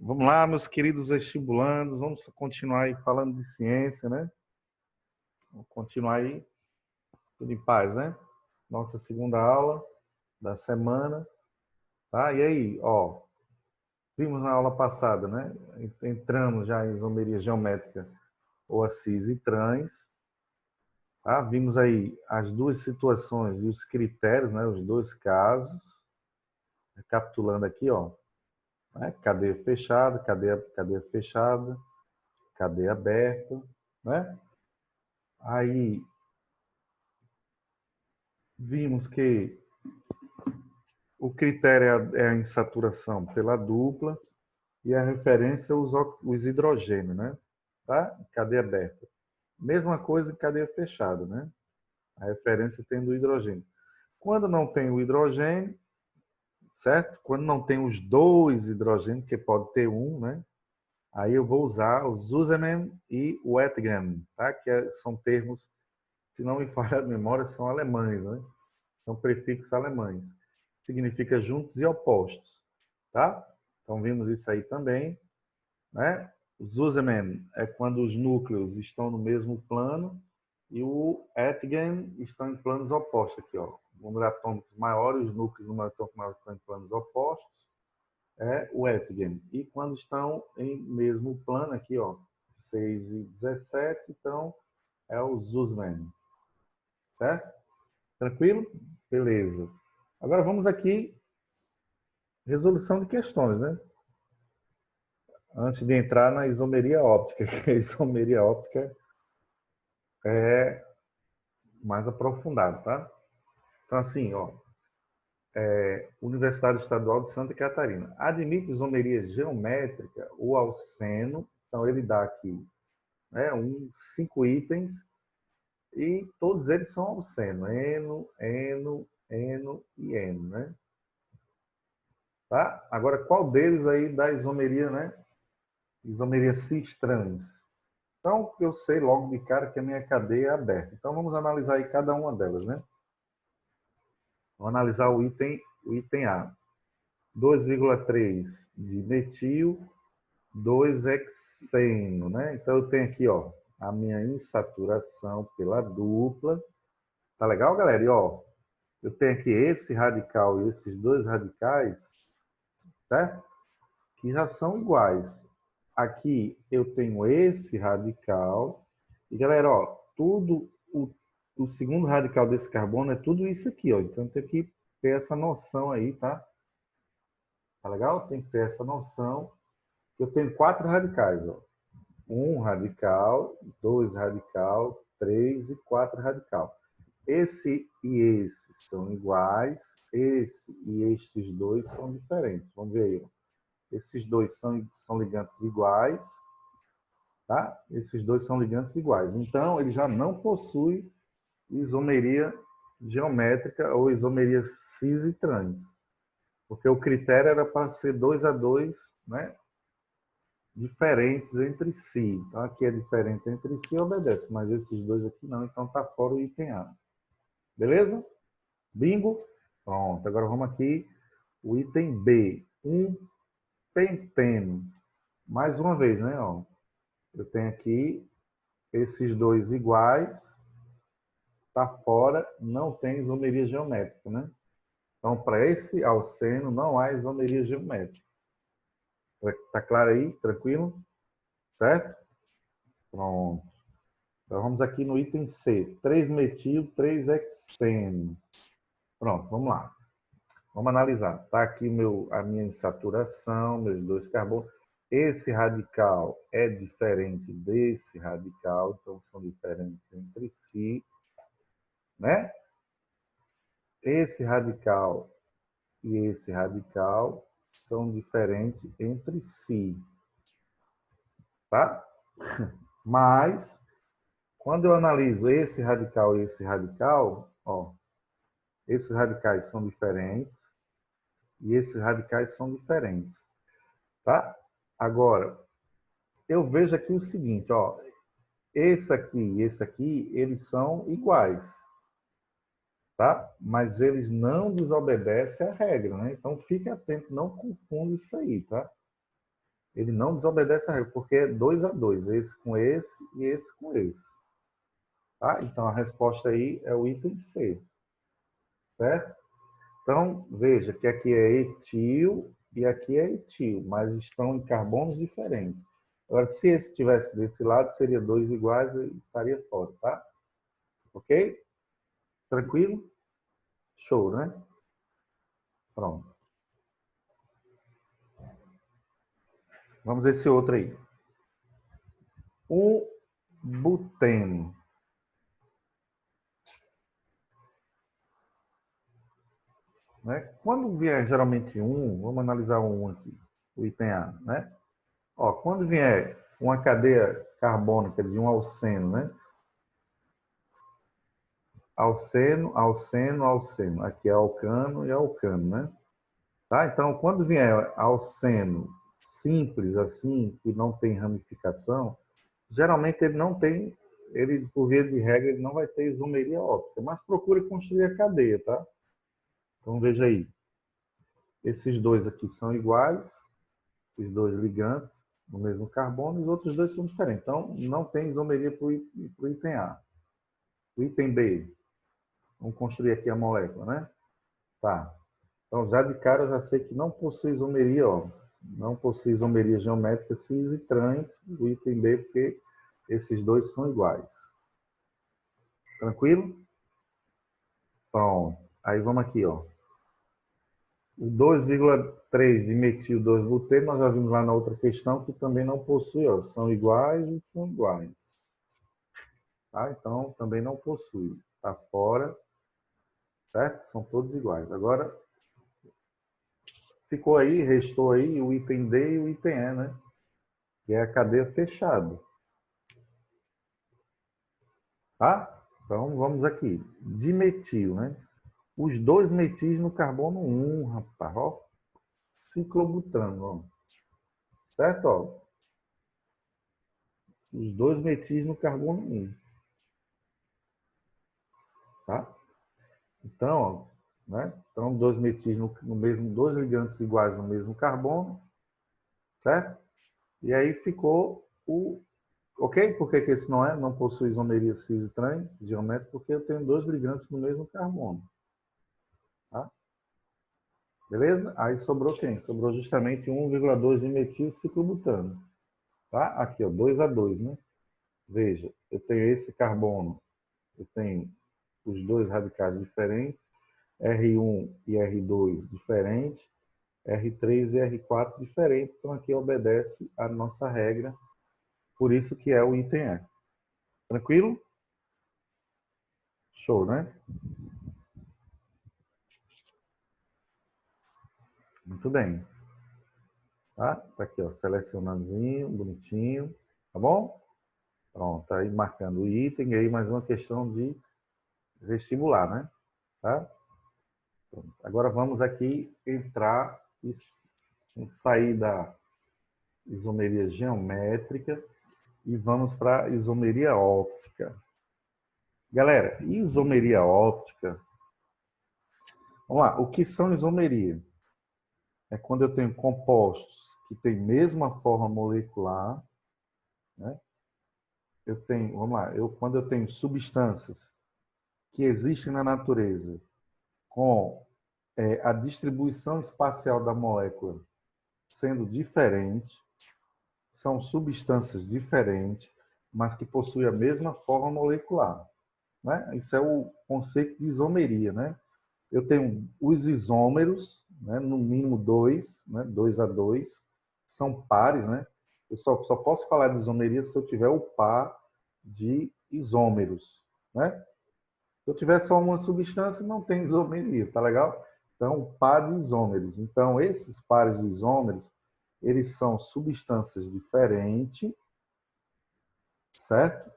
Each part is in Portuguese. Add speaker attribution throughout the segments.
Speaker 1: Vamos lá, meus queridos vestibulandos, vamos continuar aí falando de ciência, né? Vamos continuar aí, tudo em paz, né? Nossa segunda aula da semana, tá? E aí, ó, vimos na aula passada, né? Entramos já em isomeria geométrica ou assis e trans, tá? Vimos aí as duas situações e os critérios, né? Os dois casos. Recapitulando aqui, ó, né? Cadeia fechada, cadeia fechada, cadeia aberta, né? Aí vimos que o critério é a insaturação pela dupla e a referência os hidrogênios, né? Tá? Cadeia aberta. Mesma coisa em cadeia fechada, né? A referência tendo o hidrogênio. Quando não tem o hidrogênio, certo? Quando não tem os dois hidrogênios, que pode ter um, né? Aí eu vou usar o Zusammen e o Oettingen, tá? São termos, se não me falha a memória, são alemães, né? São prefixos alemães. Significa juntos e opostos, tá? Então vimos isso aí também, né? O Zusammen é quando os núcleos estão no mesmo plano e o Oettingen estão em planos opostos aqui, ó. Número atômico maior, os núcleos número atômico maior estão em planos opostos, é o Oettingen. E quando estão em mesmo plano aqui, ó, 6 e 17, então é o Zusammen, certo? Tranquilo? Beleza. Agora vamos aqui, resolução de questões, né? Antes de entrar na isomeria óptica, que a isomeria óptica é mais aprofundada, tá? Então, assim, ó, Universidade Estadual de Santa Catarina. Admite isomeria geométrica ou ao seno. Então, ele dá aqui, né, 5 itens e todos eles são ao seno. Eno, eno, eno e eno, né? Tá? Agora, qual deles aí dá isomeria, né? Isomeria cis-trans. Então, eu sei logo de cara que a minha cadeia é aberta. Então, vamos analisar aí cada uma delas, né? Vamos analisar o item A. 2,3 de metil, 2 hexeno, né? Então, eu tenho aqui, ó, a minha insaturação pela dupla. Tá legal, galera? E, ó, eu tenho aqui esse radical e esses dois radicais, certo? Que já são iguais. Aqui eu tenho esse radical. E, galera, ó, tudo, o segundo radical desse carbono é tudo isso aqui, ó. Então tem que ter essa noção aí, tá? Tá legal? Tem que ter essa noção. Eu tenho 4 radicais, ó. 1 radical, 2 radical, 3 e 4 radical. Esse e esse são iguais, esse e estes dois são diferentes. Vamos ver aí, ó. Esses dois são ligantes iguais, tá? Esses dois são ligantes iguais. Então, ele já não possui isomeria geométrica ou isomeria cis e trans. Porque o critério era para ser 2 a 2, né? Diferentes entre si. Então, aqui é diferente entre si, obedece. Mas esses dois aqui não, então está fora o item A. Beleza? Bingo? Pronto. Agora vamos aqui. O item B. Um penteno. Mais uma vez, né? Ó, eu tenho aqui esses dois iguais, está fora, não tem isomeria geométrica, né? Então, para esse alceno, não há isomeria geométrica. Tá claro aí? Tranquilo? Certo? Pronto. Então, vamos aqui no item C. 3-metil, 3-hexeno. Pronto, vamos lá. Vamos analisar. Está aqui a minha insaturação, meus dois carbonos. Esse radical é diferente desse radical, então são diferentes entre si, né? Esse radical e esse radical são diferentes entre si, tá? Mas, quando eu analiso esse radical e esse radical, ó, esses radicais são diferentes e esses radicais são diferentes, tá? Agora, eu vejo aqui o seguinte, ó, esse aqui e esse aqui, eles são iguais, tá? Mas eles não desobedecem à regra, né? Então fique atento, não confunda isso aí, tá? Ele não desobedece a regra, porque é 2 a 2, esse com esse e esse com esse. Tá? Então, a resposta aí é o item C. Certo? Então, veja que aqui é etil e aqui é etil, mas estão em carbonos diferentes. Agora, se esse estivesse desse lado, seria 2 iguais e estaria fora, tá? Ok? Tranquilo? Show, né? Pronto. Vamos a esse outro aí. O buteno. Né? Quando vier geralmente vamos analisar um aqui, o item A, né? Ó, quando vier uma cadeia carbônica de um alceno, né? Alceno, alceno, alceno. Aqui é alcano e alcano, né? Tá? Então, quando vier alceno simples assim, que não tem ramificação, geralmente ele não tem, ele por via de regra, ele não vai ter isomeria óptica, mas procure construir a cadeia, tá? Então veja aí, esses dois aqui são iguais, esses dois ligantes no mesmo carbono, e os outros dois são diferentes. Então não tem isomeria para o item A. O item B, vamos construir aqui a molécula, né? Tá. Então já de cara eu já sei que não possui isomeria, ó. Não possui isomeria geométrica cis e trans, o item B, porque esses dois são iguais. Tranquilo? Pronto. Aí vamos aqui, ó. O 2,3 de metil 2-buteno, nós já vimos lá na outra questão que também não possui, ó. São iguais e são iguais. Tá? Então, também não possui. Está fora, certo? São todos iguais. Agora, ficou aí, restou aí o item D e o item E, né? Que é a cadeia fechada. Tá? Então, vamos aqui. Dimetil, né? Os dois metis no carbono 1, rapaz, ó. Ciclobutano, ó. Certo? Ó. Os dois metis no carbono 1. Tá? Então, ó, né? Então, dois metis no mesmo, dois ligantes iguais no mesmo carbono, certo? E aí ficou o... Ok? Por que esse não é? Não possui isomeria cis e trans geométrica, porque eu tenho dois ligantes no mesmo carbono. Tá? Beleza? Aí sobrou quem? Sobrou justamente 1,2 de metil ciclobutano. Tá? Aqui, ó, 2 a 2, né? Veja, eu tenho esse carbono, eu tenho os dois radicais diferentes, R1 e R2 diferentes, R3 e R4 diferentes. Então aqui obedece a nossa regra, por isso que é o item E. Tranquilo? Show, né? Muito bem. Tá aqui, ó, selecionandinho, bonitinho, tá bom? Pronto, aí marcando o item, e aí mais uma questão de vestibular, né? Tá? Pronto. Agora vamos aqui entrar e sair da isomeria geométrica e vamos para a isomeria óptica. Galera, isomeria óptica, vamos lá, o que são isomeria? É quando eu tenho compostos que têm mesma forma molecular, né? Eu tenho, vamos lá, quando eu tenho substâncias que existem na natureza com a distribuição espacial da molécula sendo diferente, são substâncias diferentes, mas que possuem a mesma forma molecular. Né? Isso é o conceito de isomeria. Né? Eu tenho os isômeros, né? No mínimo dois, né? 2 a 2, são pares. Né? Eu só posso falar de isomeria se eu tiver o par de isômeros. Né? Se eu tiver só uma substância, não tem isomeria, tá legal? Então, par de isômeros. Então, esses pares de isômeros, eles são substâncias diferentes, certo?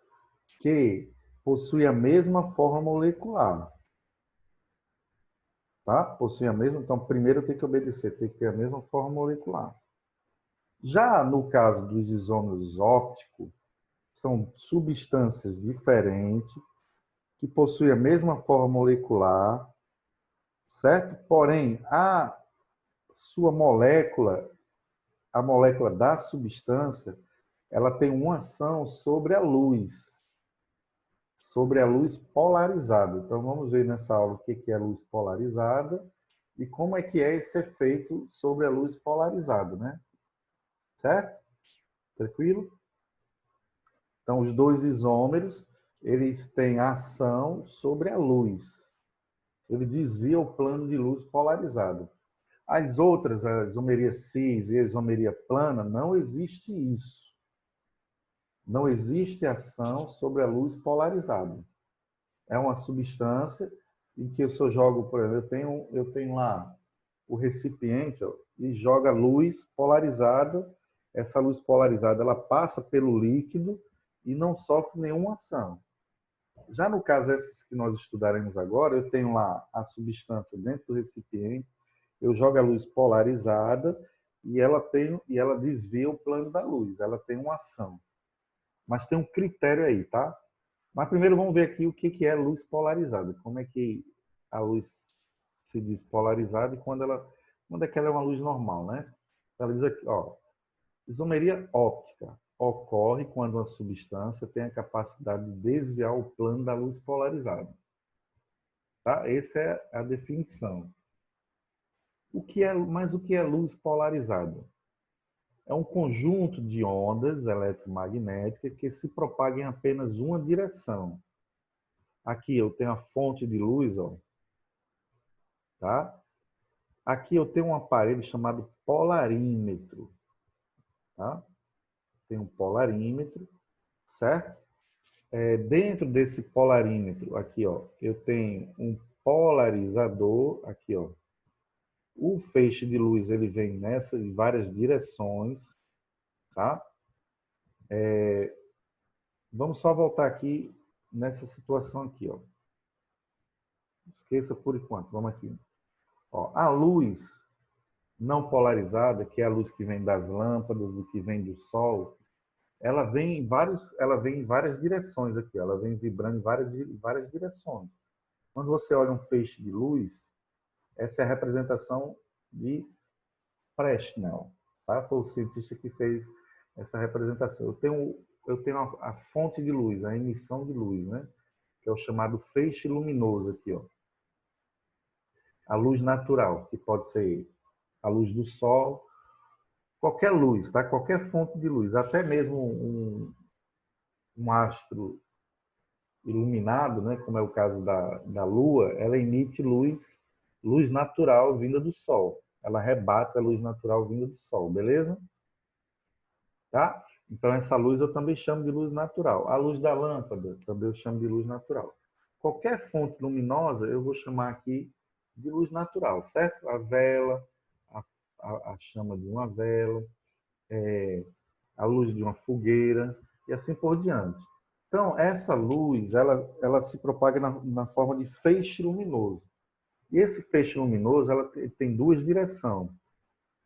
Speaker 1: Que possuem a mesma forma molecular, tá? Possuem a mesma, então primeiro tem que obedecer, tem que ter a mesma forma molecular. Já no caso dos isômeros ópticos, são substâncias diferentes que possuem a mesma forma molecular, certo? Porém, a sua molécula a molécula da substância, ela tem uma ação sobre a luz polarizada. Então, vamos ver nessa aula o que é a luz polarizada e como é que é esse efeito sobre a luz polarizada, né? Certo? Tranquilo? Então, os dois isômeros, eles têm ação sobre a luz. Ele desvia o plano de luz polarizado. As outras, a isomeria cis e a isomeria plana, não existe isso. Não existe ação sobre a luz polarizada. É uma substância em que eu só jogo, por exemplo, eu tenho lá o recipiente, ó, e joga luz polarizada. Essa luz polarizada ela passa pelo líquido e não sofre nenhuma ação. Já no caso esses que nós estudaremos agora, eu tenho lá a substância dentro do recipiente, eu jogo a luz polarizada e ela desvia o plano da luz, ela tem uma ação. Mas tem um critério aí, tá? Mas primeiro vamos ver aqui o que é luz polarizada. Como é que a luz se diz polarizada e quando é que ela é uma luz normal, né? Ela diz aqui, ó, isomeria óptica ocorre quando uma substância tem a capacidade de desviar o plano da luz polarizada. Tá? Essa é a definição. Mas o que é luz polarizada? É um conjunto de ondas eletromagnéticas que se propagam em apenas uma direção. Aqui eu tenho a fonte de luz, ó, tá? Aqui eu tenho um aparelho chamado polarímetro, tá? Tem um polarímetro, certo? Dentro desse polarímetro, aqui, ó, eu tenho um polarizador, aqui, ó. O feixe de luz ele vem nessas várias direções, tá? Vamos só voltar aqui nessa situação aqui, ó. Esqueça por enquanto, vamos aqui. Ó, a luz não polarizada, que é a luz que vem das lâmpadas e que vem do sol, ela vem em várias direções aqui, ela vem vibrando em várias direções. Quando você olha um feixe de luz, essa é a representação de Fresnel, tá? Foi o cientista que fez essa representação. Eu tenho a fonte de luz, a emissão de luz, né? Que é o chamado feixe luminoso aqui, ó. A luz natural, que pode ser a luz do sol, qualquer luz, tá? Qualquer fonte de luz, até mesmo um astro iluminado, né? Como é o caso da Lua, ela emite luz natural vinda do sol. Ela rebate a luz natural vinda do sol, beleza? Tá? Então, essa luz eu também chamo de luz natural. A luz da lâmpada também eu chamo de luz natural. Qualquer fonte luminosa eu vou chamar aqui de luz natural, certo? A vela, a chama de uma vela, a luz de uma fogueira e assim por diante. Então, essa luz, ela se propaga na forma de feixe luminoso. E esse feixe luminoso, ela tem duas direções,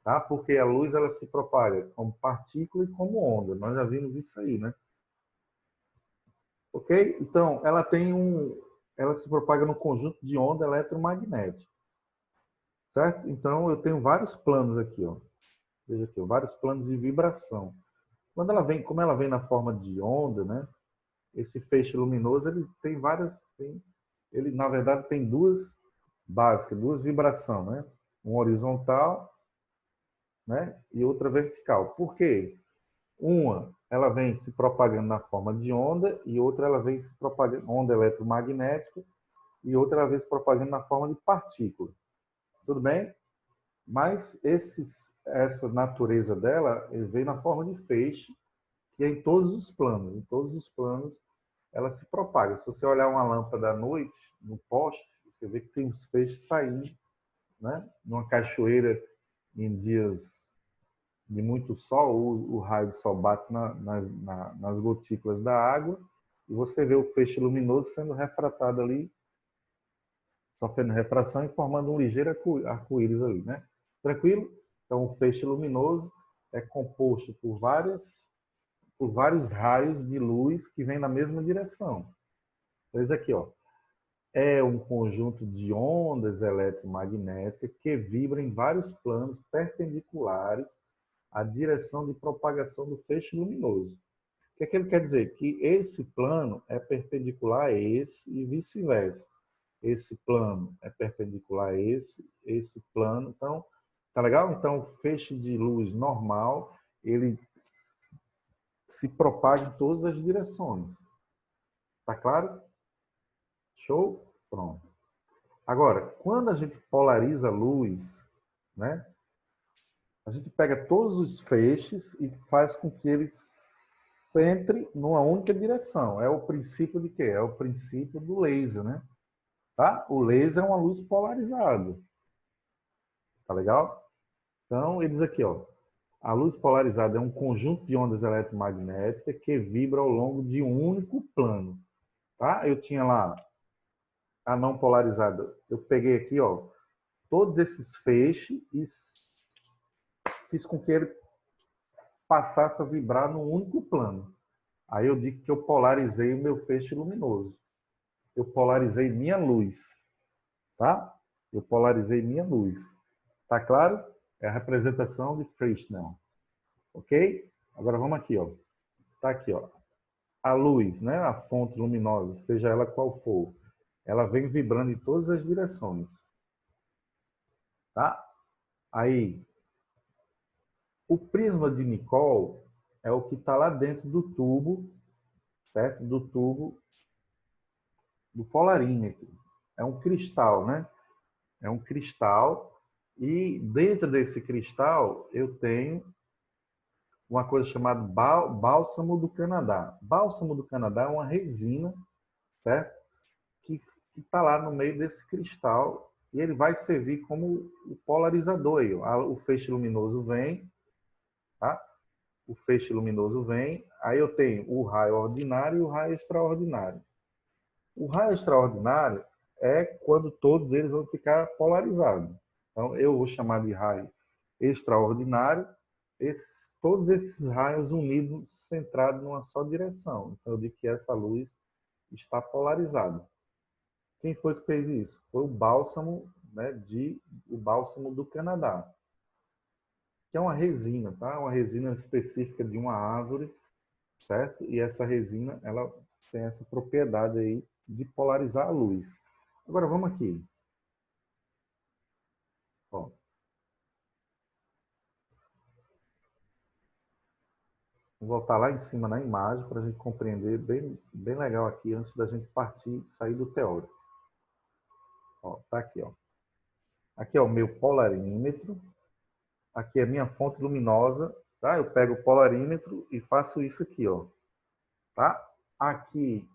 Speaker 1: tá? Porque a luz, ela se propaga como partícula e como onda. Nós já vimos isso aí, né? Ok? Então, ela se propaga no conjunto de onda eletromagnética, certo? Então, eu tenho vários planos aqui, ó. Veja aqui, ó, vários planos de vibração. Como ela vem na forma de onda, né? Esse feixe luminoso, ele tem ele na verdade tem duas básicas, duas vibrações, né? Uma horizontal, né? E outra vertical. Por quê? Uma, ela vem se propagando na forma de onda e outra ela vem se propagando onda eletromagnética e outra ela vem se propagando na forma de partícula. Tudo bem? Mas essa natureza dela vem na forma de feixe, que é em todos os planos. Em todos os planos ela se propaga. Se você olhar uma lâmpada à noite, no poste, você vê que tem os feixes saindo, né? Numa cachoeira, em dias de muito sol, o raio do sol bate nas gotículas da água e você vê o feixe luminoso sendo refratado ali, sofrendo refração e formando um ligeiro arco-íris ali, né? Tranquilo? Então, o feixe luminoso é composto por vários raios de luz que vêm na mesma direção. Então, isso aqui, ó, é um conjunto de ondas eletromagnéticas que vibram em vários planos perpendiculares a direção de propagação do feixe luminoso. O que é que ele quer dizer? Que esse plano é perpendicular a esse e vice-versa. Esse plano é perpendicular a esse plano. Então, tá legal? Então, o feixe de luz normal, ele se propaga em todas as direções. Tá claro? Show? Pronto. Agora, quando a gente polariza a luz, né? A gente pega todos os feixes e faz com que eles centrem numa única direção. É o princípio de quê? É o princípio do laser, né? Tá? O laser é uma luz polarizada. Tá legal? Então, eles aqui, ó. A luz polarizada é um conjunto de ondas eletromagnéticas que vibra ao longo de um único plano. Tá? Eu tinha lá a não polarizada. Eu peguei aqui, ó, todos esses feixes e fiz com que ele passasse a vibrar num único plano. Aí eu digo que eu polarizei o meu feixe luminoso. Eu polarizei minha luz, tá? Eu polarizei minha luz. Tá claro? É a representação de Fresnel. Ok? Agora vamos aqui, ó. Tá aqui, ó. A luz, né? A fonte luminosa, seja ela qual for, ela vem vibrando em todas as direções. Tá? Aí, o prisma de Nicol é o que está lá dentro do tubo, certo? Do tubo do polarímetro. É um cristal, né? É um cristal e dentro desse cristal eu tenho uma coisa chamada bálsamo do Canadá. Bálsamo do Canadá é uma resina, certo? Que está lá no meio desse cristal e ele vai servir como o polarizador. Aí, o feixe luminoso vem, tá? O feixe luminoso vem, aí eu tenho o raio ordinário e o raio extraordinário. O raio extraordinário é quando todos eles vão ficar polarizados. Então, eu vou chamar de raio extraordinário todos esses raios unidos, centrados numa só direção. Então, eu digo que essa luz está polarizada. Quem foi que fez isso? Foi o bálsamo, né, o bálsamo do Canadá, que é uma resina, tá? Uma resina específica de uma árvore, certo? E essa resina, ela tem essa propriedade aí de polarizar a luz. Agora vamos aqui. Ó. Vou voltar lá em cima na imagem para a gente compreender bem legal aqui antes da gente partir, sair do teórico. Ó, tá aqui, ó. Aqui é o meu polarímetro. Aqui é a minha fonte luminosa, tá? Eu pego o polarímetro e faço isso aqui, ó. Tá? Aqui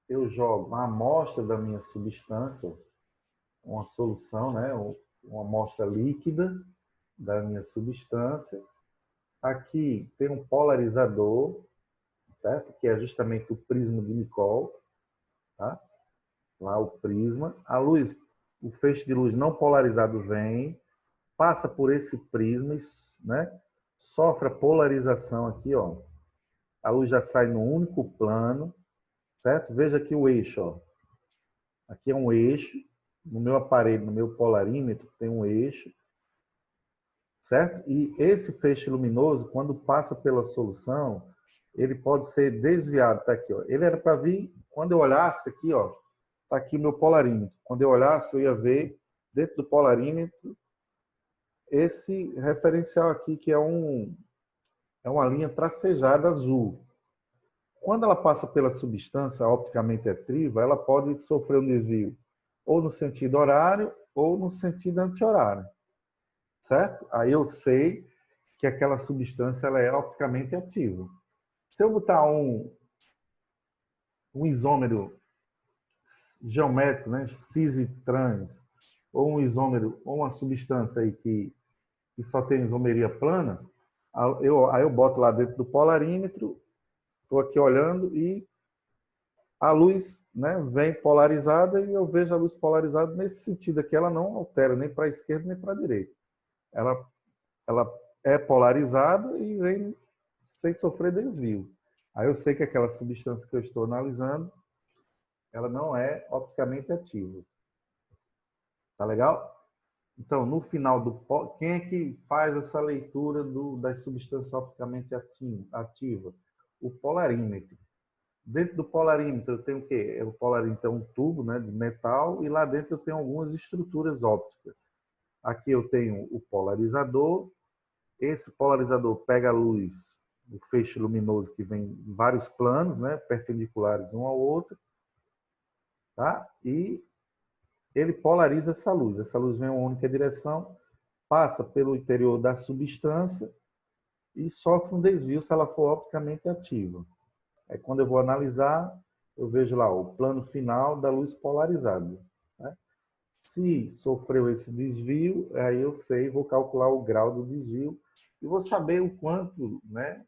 Speaker 1: eu jogo uma amostra da minha substância, uma solução, né? Uma amostra líquida da minha substância. Aqui tem um polarizador, certo? Que é justamente o prisma de Nicol, tá? Lá o prisma. A luz, o feixe de luz não polarizado vem, passa por esse prisma, né? Sofre a polarização aqui, ó. A luz já sai no único plano, certo? Veja aqui o eixo, ó. Aqui é um eixo, no meu aparelho, no meu polarímetro, tem um eixo, certo? E esse feixe luminoso, quando passa pela solução, ele pode ser desviado, tá aqui, ó. Ele era para vir, quando eu olhasse aqui, ó, tá aqui o meu polarímetro. Quando eu olhasse, eu ia ver dentro do polarímetro esse referencial aqui, que é uma linha tracejada azul. Quando ela passa pela substância opticamente atriva, ela pode sofrer um desvio ou no sentido horário ou no sentido anti-horário, certo? Aí eu sei que aquela substância ela é opticamente ativa. Se eu botar um isômero geométrico, né, cis e trans, ou um isômero, ou uma substância aí que só tem isomeria plana, aí eu boto lá dentro do polarímetro, estou aqui olhando e a luz, né, vem polarizada e eu vejo a luz polarizada nesse sentido aqui, ela não altera nem para a esquerda nem para a direita. Ela é polarizada e vem sem sofrer desvio. Aí eu sei que aquela substância que eu estou analisando, ela não é opticamente ativa. Tá legal? Então, no final quem é que faz essa leitura das substâncias opticamente ativas? O polarímetro. Dentro do polarímetro eu tenho o quê? O polarímetro é um tubo, né, de metal, e lá dentro eu tenho algumas estruturas ópticas. Aqui eu tenho o polarizador. Esse polarizador pega a luz, o feixe luminoso que vem em vários planos, né, perpendiculares um ao outro, tá? E ele polariza essa luz. Essa luz vem em uma única direção, passa pelo interior da substância e sofre um desvio se ela for opticamente ativa. Aí, quando eu vou analisar, eu vejo lá o plano final da luz polarizada, né? Se sofreu esse desvio, aí eu sei, vou calcular o grau do desvio e vou saber o quanto, né,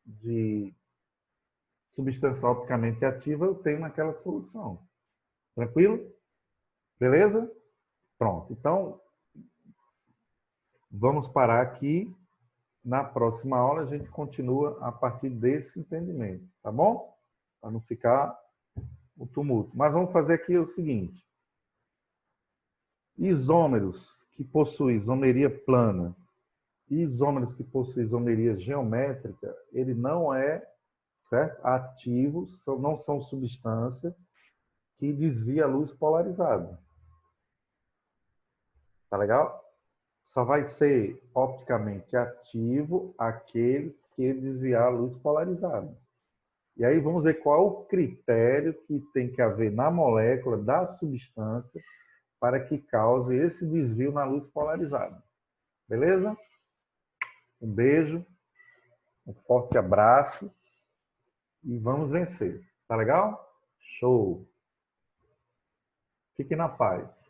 Speaker 1: de substância opticamente ativa eu tenho naquela solução. Tranquilo? Beleza? Pronto. Então, vamos parar aqui. Na próxima aula, a gente continua a partir desse entendimento, tá bom? Para não ficar o tumulto. Mas vamos fazer aqui o seguinte. Isômeros que possuem isomeria plana e isômeros que possuem isomeria geométrica, ele não é, certo, ativo, não são substâncias que desvia a luz polarizada. Tá legal? Só vai ser opticamente ativo aqueles que desviar a luz polarizada. E aí vamos ver qual é o critério que tem que haver na molécula da substância para que cause esse desvio na luz polarizada. Beleza? Um beijo, um forte abraço e vamos vencer. Tá legal? Show! Fique na paz.